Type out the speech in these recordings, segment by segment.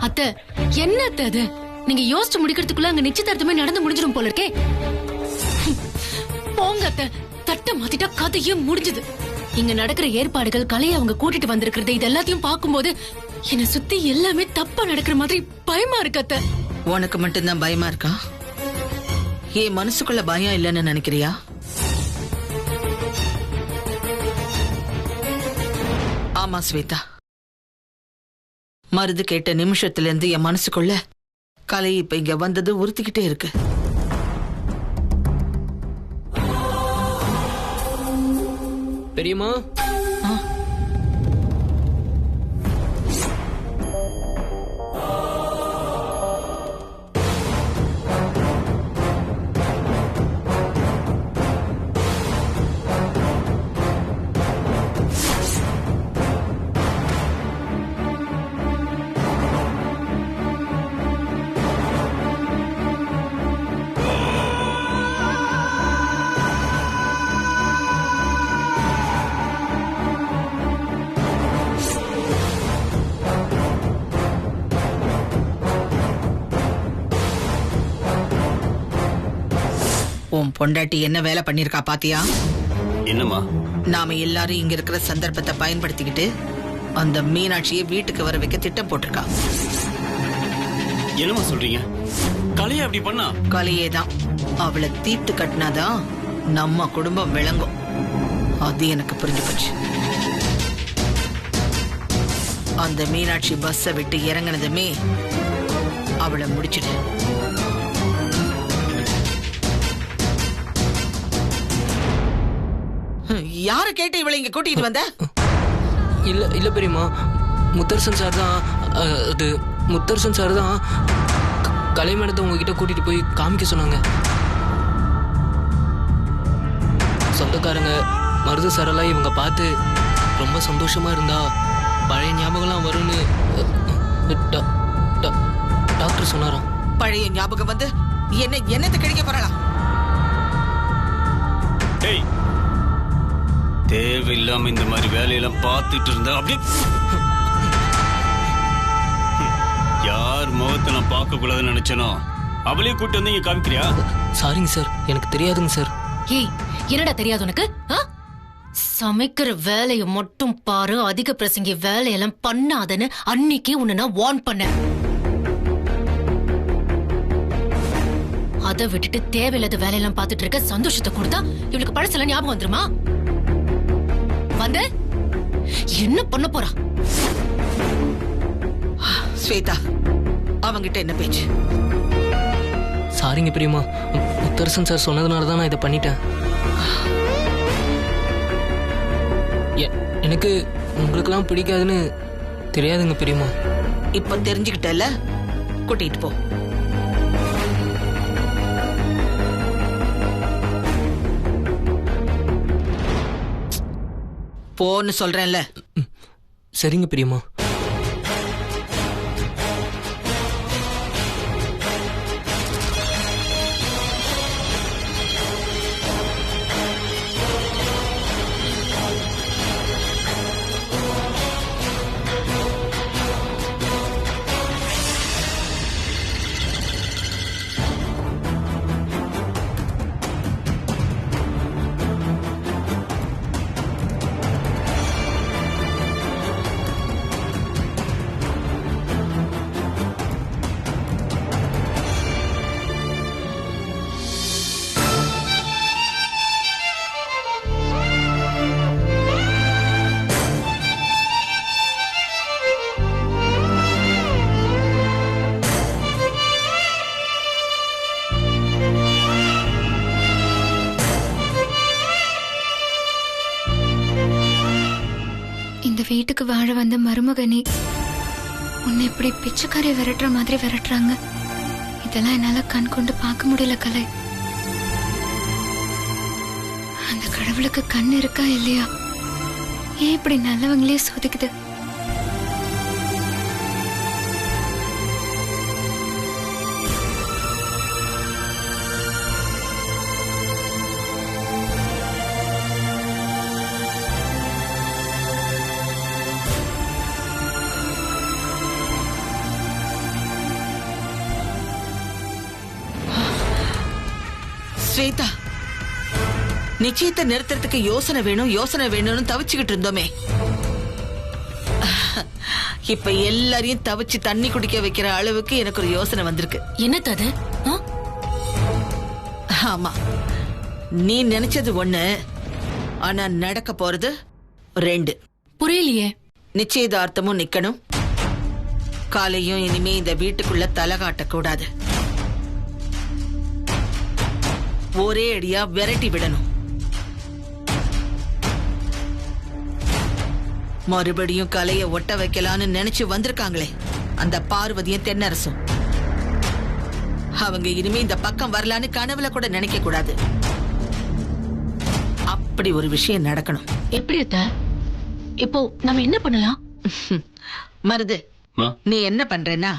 அத்த என்ன அத்த அது? நீங்க யோசிச்சு முடிக்கிறதுக்குள்ள அங்க நிச்சயதார்த்தமே நடந்து முடிஞ்சிடும் போல இருக்கே. போங்க அத்த, தட்ட மாத்திட்டா கதையே முடிஞ்சது. இங்க நடக்கிற ஏற்பாடுகள், கலையை அவங்க கூட்டிட்டு வந்திருக்கிறது, இது எல்லாத்தையும் பார்க்கும்போது என்ன சுத்தி எல்லாமே தப்பா நடக்கிற மாதிரி பயமா இருக்கு அத்த. உனக்கு மட்டும்தான் பயமா இருக்கா? என் மனசுக்குள்ள பயம் இல்லைன்னு நினைக்கிறியா? ஆமா ஸ்வேதா, மருது கேட்ட நிமிஷத்துல இருந்து என் மனசுக்குள்ள கலை இப்ப இங்க வந்தது உறுத்திக்கிட்டே இருக்கு. பெரியம்மா, உன் பொண்டாட்டி என்ன வேலை பண்ணிருக்கா பாத்தியா? என்னம்மா? நாம எல்லாரும் இங்க இருக்கிற சந்தர்ப்பத்தை பயன்படுத்திக்கிட்டு அந்த மீனாட்சியை வீட்டுக்கு வர வைக்க திட்டம் போட்டிருக்கா. என்னம்மா சொல்றீங்க? கலையை அப்படி பண்ணா? கலையே தான். அவளை தீர்த்து கட்டினாதான் நம்ம குடும்பம் விளங்கும். அது எனக்கு புரிஞ்சு போச்சு. அந்த மீனாட்சி பஸ்ஸை விட்டு இறங்கினதுமே அவளை முடிச்சிடு. யார கேட்டு இவளை இங்க கூட்டிட்டு வந்த? இல்ல பெரியம்மா, முத்தரசன் சார் தான். அது முத்தரசன் சார் தான் கலை மேடத்தை உங்ககிட்ட கூட்டிட்டு போய் காமிக்க சொன்னாங்க. சொந்தக்காரங்க மருது சாரெல்லாம் இவங்க பார்த்து ரொம்ப சந்தோஷமா இருந்தா பழைய ஞாபகம்லாம் வரும்னு டாக்டர் சொன்னாராம். பழைய ஞாபகம் வந்து என்னத்தை கிடைக்க போறலாம்? தேவையில்லாம இந்த மாதிரி வேலையெல்லாம் பார்த்துட்டு இருந்தா அப்படியே யார் முகத்தை நான் பார்க்க கூடாதுன்னு நினைச்சனோ அவளையே கூட்டு வந்து இங்க காமிக்கிறியா? சாரிங்க சார், எனக்கு தெரியாதுங்க சார். ஏய், என்னடா தெரியாது உனக்கு? சமைக்கிற வேலைய மட்டும் பாரு, அதிக பிரசங்கி வேலையெல்லாம் பண்ணாதன்னு அன்னைக்கு உன்னை நான் வார்ன் பண்ணேன். அதை விட்டுட்டு தேவையில்லாத வேலையெல்லாம் பார்த்துட்டு இருக்க. சந்தோஷத்தை கொடுத்தா இவளுக்கு பழசெல்லாம் ஞாபகம் வந்துருமா? வந்து என்ன பண்ண போறா? ஸ்வேதா, அவங்கிட்ட என்ன பேச்சு? சாரிங்க பெரியம்மா, முத்தரசன் சார் சொன்னதுனால தான் நான் இதை பண்ணிட்டேன். எனக்கு உங்களுக்கெல்லாம் பிடிக்காதுன்னு தெரியாதுங்க பெரியம்மா. இப்ப தெரிஞ்சுக்கிட்டல, கூட்டிட்டு போ. போன்னு சொல்றேன்ல. சரிங்க பெரியம்மா. வீட்டுக்கு வாழ வந்த மருமகனே, உன்னை இப்படி பிச்சைக்காரை விரட்டுற மாதிரி விரட்டுறாங்க. இதெல்லாம் என்னால கண் கொண்டு பார்க்க முடியல கலை. அந்த கடவுளுக்கு கண் இருக்கா இல்லையா? ஏன் இப்படி நல்லவங்களே சோதிக்குது? ஸ்வேதா, நிச்சயத்தை நிறுத்துறதுக்கு யோசனை வேணும்னு தவிச்சுக்கிட்டு இருந்தோமே. இப்ப எல்லாரையும் தவிச்சு தண்ணி குடிக்க வைக்கிற அளவுக்கு எனக்கு ஒரு யோசனை வந்திருக்கு. என்னது அது? ஆமா, நீ நினைச்சது ஒண்ணு, ஆனா நடக்க போறது 2. புரியலையே. நிச்சயதார்த்தமும் நிக்கணும், காலையும் இனிமே இந்த வீட்டுக்குள்ள தலை காட்டக்கூடாது. ஒரே அடியா விரட்டி விடணும். மறுபடியும் கலைய ஒட்ட வைக்கலான்னு நினைச்சு வந்திருக்காங்களே அந்த பார்வதியும் தென்னரசும், அவங்க இனிமே இந்த பக்கம் வரலான்னு கனவுல கூட நினைக்க கூடாது. அப்படி ஒரு விஷயம் நடக்கணும். எப்படி அத்த? இப்போ நம்ம என்ன பண்ணலாம்? மருது, நீ என்ன பண்றேன்னா,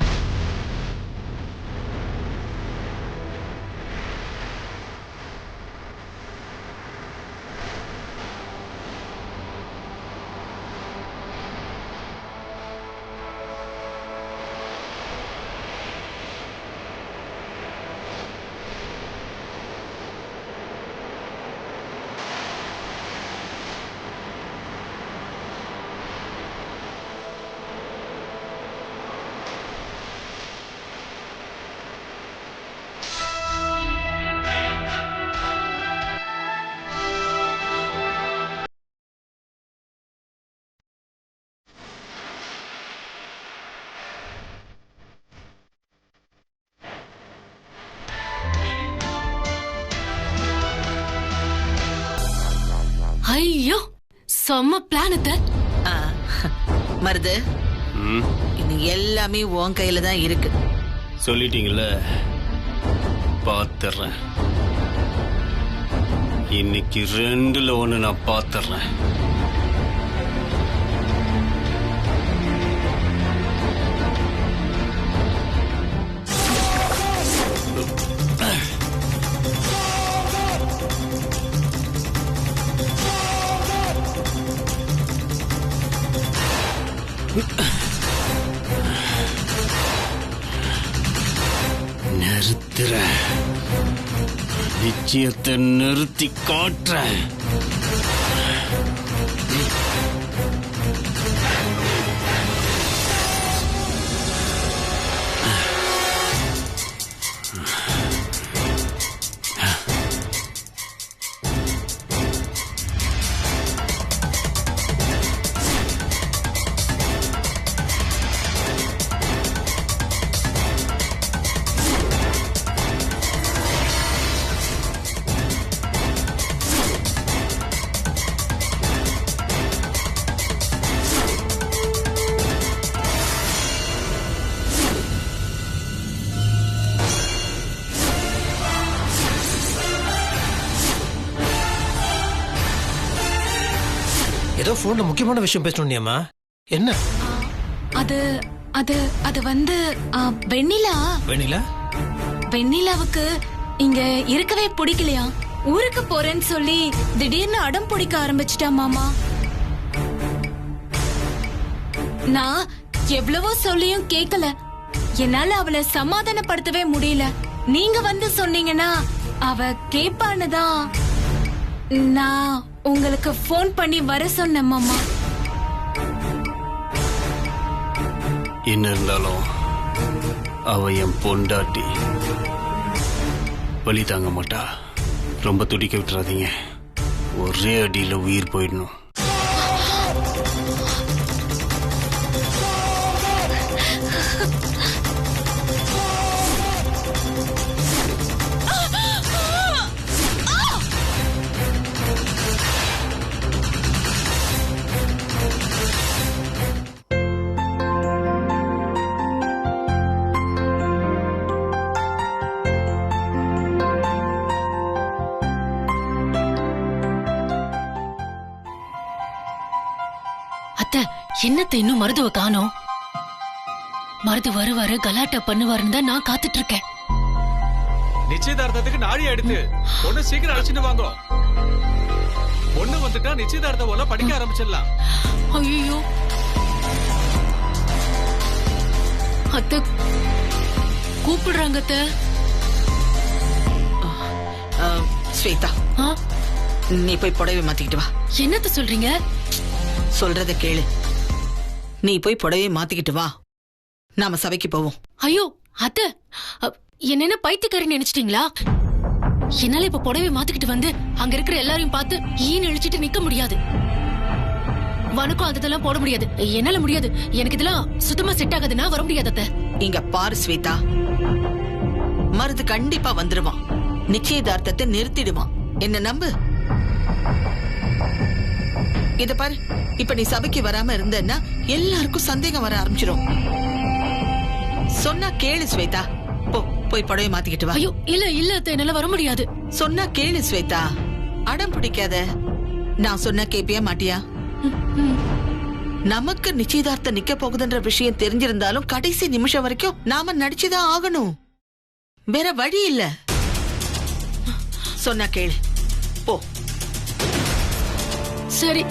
ஐயோ, செம்ம பிளான் அத்த. மருது, இது எல்லாமே உன் கையில தான் இருக்கு. சொல்லிட்டீங்கல்ல, பாத்துறேன். இன்னைக்கு 2ல 1 நான் பாத்துறேன். நிறுத்துறேன், நிச்சயத்தை நிறுத்தி காட்டுறேன். ஏதோ போன்ல முக்கியமான விஷயம் பேசணும்னியம்மா, என்ன? அது அது அது வந்து வெண்ணிலா. வெண்ணிலா? வெண்ணிலாவுக்கு இங்க இருக்கவே பிடிக்கலையா. ஊருக்கு போறேன்னு சொல்லி திடீர்னு அடம் பிடிக்க ஆரம்பிச்சிட்டா மாமா. நான் எவ்வளவோ சொல்லியும் கேட்கல. என்னால அவளை சமாதானப்படுத்தவே முடியல. நீங்க வந்து சொன்னீங்கன்னா அவ கேப்பான்னு தான் நான் உங்களுக்கு போன் பண்ணி வர சொன்னேன் மாமா. என்ன இருந்தாலும் அவ என் பொண்டாட்டி, வலி தாங்க மாட்டா. ரொம்ப துடிக்க விட்டுறாதீங்க, ஒரே அடியில உயிர் போயிடணும். என்னத்த இன்னும் மருதுவ காணோம்? மருது வருவாரு, கலாட்டா பண்ணுவாருன்னு தான் நான் காத்துட்டு இருக்கேன். நிச்சயதார்த்தத்துக்கு நாடி எடுத்து பொண்ணு சீக்கிரம் அழைச்சிட்டு வாங்க. பொண்ணு வந்துட்டா நிச்சயதார்த்தம் போல படிக்க ஆரம்பிச்சிடலாம். ஐயோ, அத்த கூப்பிடுறாங்க. ஸ்வேதா, ஆ? நீ போய் புடவை மாத்திக்கிட்டு வா. என்னத்த சொல்றீங்க? சொல்றத கேளு. நீ போய் புடவை மாத்திக்கிட்டு வா, நாம சபைக்கு போவோம். ஐயோ அத்த, என்ன பைத்தியக்காரி நினைச்சிட்டீங்களா? என்னால இப்ப புடவை மாத்திக்கிட்டு வந்து அங்க இருக்கிற எல்லாரையும் பார்த்து ஈன்னு இழிச்சிட்டு நிக்க முடியாது. வனுக்கும் அதெல்லாம் போட முடியாது. என்னால முடியாது. எனக்கு இதெல்லாம் சுத்தமா செட் ஆகாதுன்னா வர முடியாது அத்த. இங்க பாரு ஸ்வேதா, மருது கண்டிப்பா வந்துருவான். நிச்சயதார்த்தத்தை நிறுத்திடுவான். என்ன நம்பு. இத பாரு, இப்ப நீ சபைக்கு வராம இருந்தன்னா எல்லாருக்கும் சந்தேகம் வர ஆரம்பிச்சிடும். சொன்னா கேளு ஸ்வேதா, போ போய் புடவை மாத்திக்கிட்டு வா. ஐயோ இல்ல இல்ல அத்த, என்னால வர முடியாது. சொன்னா கேளு ஸ்வேதா, அடம் பிடிக்காத. நான் சொன்னா கேப்பியா மாட்டியா? நமக்கு நிச்சயதார்த்தம் நிக்க போகுதுன்ற விஷயம் தெரிஞ்சிருந்தாலும் கடைசி நிமிஷம் வரைக்கும் நாம நடிச்சுதான் ஆகணும். வேற வழி இல்ல. சொன்னா கேளு, போ. சரி.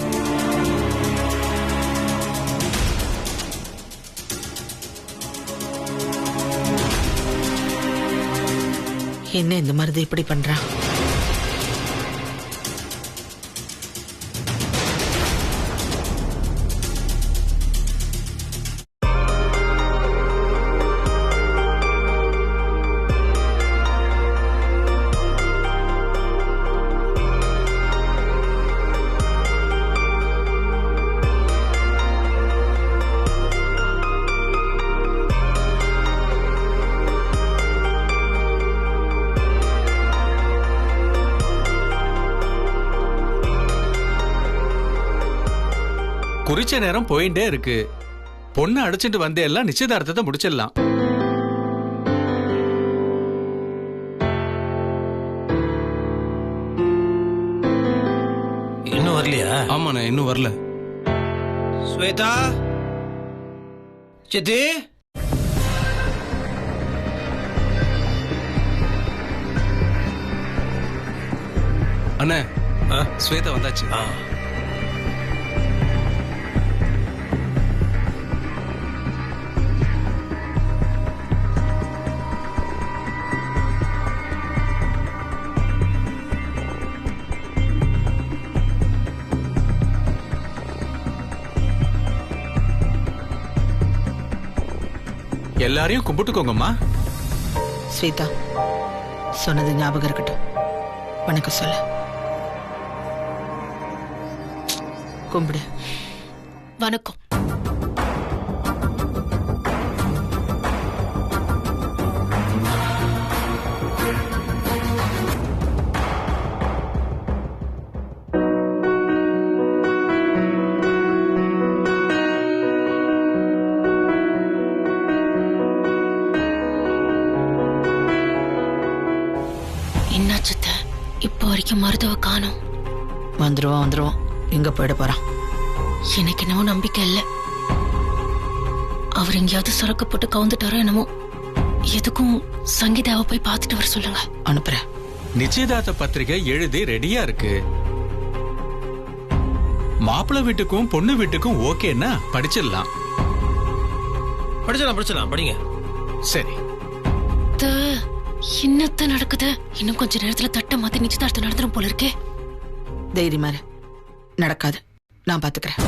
என்ன இந்த மருது இப்படி பண்றான்? குறிச்ச நேரம் போயிட்டே இருக்கு. பொண்ணு அடிச்சிட்டு வந்தே எல்லாம் நிச்சயதார்த்தத்தை முடிச்சிடலாம். இன்னும் வரலையா? ஆமாண்ணே, இன்னும் வரல. ஸ்வேதா, சித்தி, அண்ணே ஸ்வேதா வந்தாச்சு. எல்லாரையும் கும்பிட்டுக்கோங்கம்மா. ஸ்வேதா, சொன்னது ஞாபகம் இருக்கட்டும். வணக்கம் சொல்ல. கும்பிடு. வணக்கம். என்னாச்சத்த? இப்ப வரைக்கும் மருத்துவ காணோம். வந்துருவான். எங்க போயிட போறான்? எனக்கு என்னவோ நம்பிக்கை இல்ல. அவர் எங்கேயாவது சுரக்கப்பட்டு கவுந்துட்டாரோ என்னமோ. எதுக்கும் சங்கீதாவை போய் பார்த்துட்டு வர சொல்லுங்க. அனுப்புறேன். நிச்சயதார்த்த பத்திரிகை எழுதி ரெடியா இருக்கு. மாப்பிள்ளை வீட்டுக்கும் பொண்ணு வீட்டுக்கும் ஓகேன்னா படிச்சிடலாம். படிச்சலாம், படிங்க. சரி. என்னத்த நடக்குது? இன்னும் கொஞ்ச நேரத்துல தட்ட மாத்தி நிச்சயதார்த்தம் நடந்துரும் போல இருக்கே. தைரியமா இரு. நடக்காது, நான் பாத்துக்கிறேன்.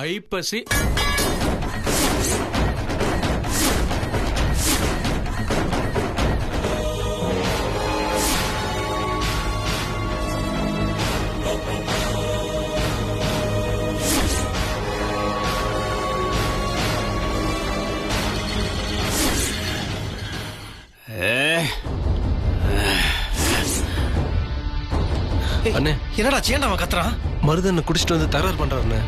ஐப்பசி அண்ணே, என்னடா சேண்டா அவன் கத்துறான்? மருதன்னு குடிச்சிட்டு வந்து தகராறு பண்றாருண்ணே.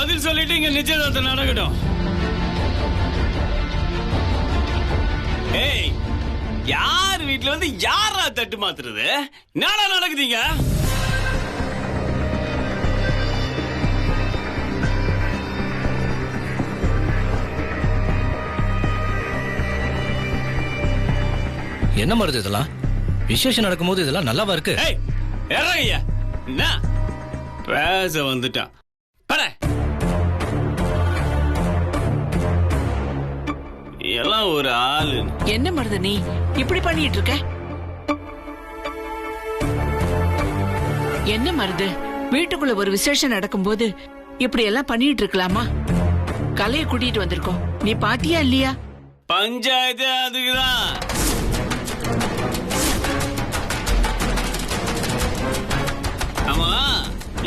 பதில் சொல்லிட்டு இங்க நிச்சயதார்த்தம் நடக்கட்டும். ஏய், யார் வீட்டுல வந்து யாரா தட்டு மாத்துறது? என்னடா நடக்குதுங்க? என்ன மருது இதெல்லாம்? விசேஷம் நடக்கும்போது இதெல்லாம் நல்லாவா இருக்கு? ஏய், இறங்கய்யா. என்ன பேச வந்துட்டான்? எல்லாம் ஒரு ஆளு. என்ன மருது நீ இப்படி பண்ணிட்டு இருக்க? என்ன மருது, வீட்டுக்குள்ள ஒரு விசேஷம் நடக்கும்போது இப்படி எல்லாம் பண்ணிட்டு இருக்கலாமா? கலைய கூட்டிட்டு வந்திருக்கோம், நீ பாத்தியா இல்லையா? பஞ்சாயத்து அதுக்குதான். ஆமா,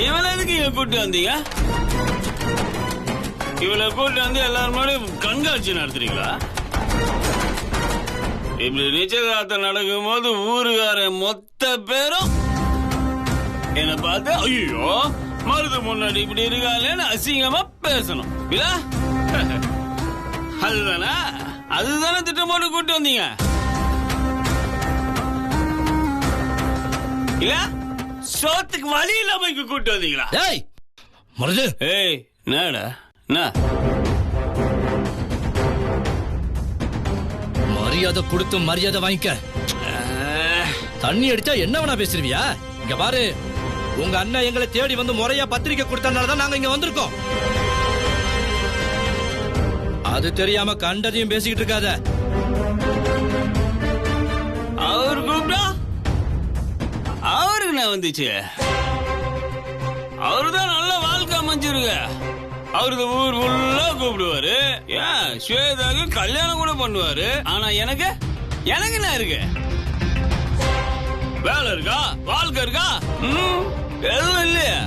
இவளை எதுக்கு இங்க கூட்டு வந்தீங்க? இவளை கூட்டு வந்து எல்லாரும் கண்காட்சி நடத்துறீங்களா? இப்படி நிச்சயதார்த்தம் நடக்கும் போது ஊருகார மொத்த பேரும் என்ன பார்த்து ஐயோ மருது முன்னாடி இப்படி இருக்காளேன்னு அசிங்கமா பேசணும். அதுதானே அதுதானே திட்டம் போட்டு கூட்டு வந்தீங்க இல்ல? சோத்துக்கு வழி இல்லாம இங்க கூட்டு வந்தீங்களா? ஏய் மருது, ஏய் என்னடா என்ன? மரியாதை கொடுத்து மரியாதை வாங்கிக்க. தண்ணி அடிச்சா என்ன வேணா பேசுறியா? இங்க பாரு, உங்க அண்ணன் எங்களை தேடி வந்து முறையா பத்திரிக்கை கொடுத்தனாலதான் நாங்க இங்க வந்திருக்கோம். அது தெரியாம கண்டதையும் பேசிக்கிட்டு இருக்காத. அவர் கூப்பிட்டா அவருக்கு நான் வந்துச்சு. அவருதான் நல்ல வாழ்க்கை அமைஞ்சிருக்க. அவரு ஊர் ஃபுல்லா கூப்பிடுவாரு. ஏன் ஸ்வேதாக்கு கல்யாணம் கூட பண்ணுவாரு. ஆனா எனக்கு என்ன இருக்கு? வேலை இருக்கா? வாழ்க்கை இருக்கா? எதுவும் இல்லையா?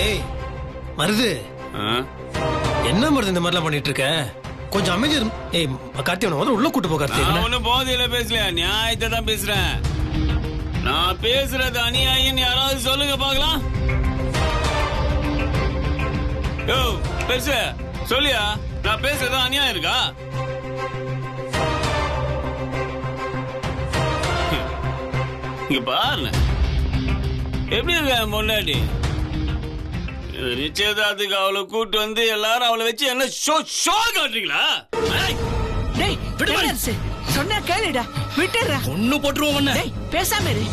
ஏய் மருது, என்ன மருது இந்த மாதிரிலாம் பண்ணிட்டு இருக்க? கொஞ்சம் அமைதி. ஏய் கார்த்தி, அவனை உள்ள கூட்டு போ கார்த்தி. நான் ஒன்னும் போதையில பேசல, நியாயத்தை தான் பேசுறேன். நான் பேசுறது அநியாயம் யாராவது சொல்லுங்க பாக்கலாம். யோ பேசு, சொல்லியா? நான் பேசுறது அநியாயம் இருக்கா? இங்க பாருங்க எப்படி இருக்க பொண்டாட்டி. நிச்சயதார்த்துக்கு அவளை கூட்டு வந்து எல்லாரும் அவளை வச்சு என்ன ஷோ காட்டுறீங்களா? சொன்ன கேளுடா, விட்டுற. ஒண்ணு போட்டுருவோம். பேசாம இரு.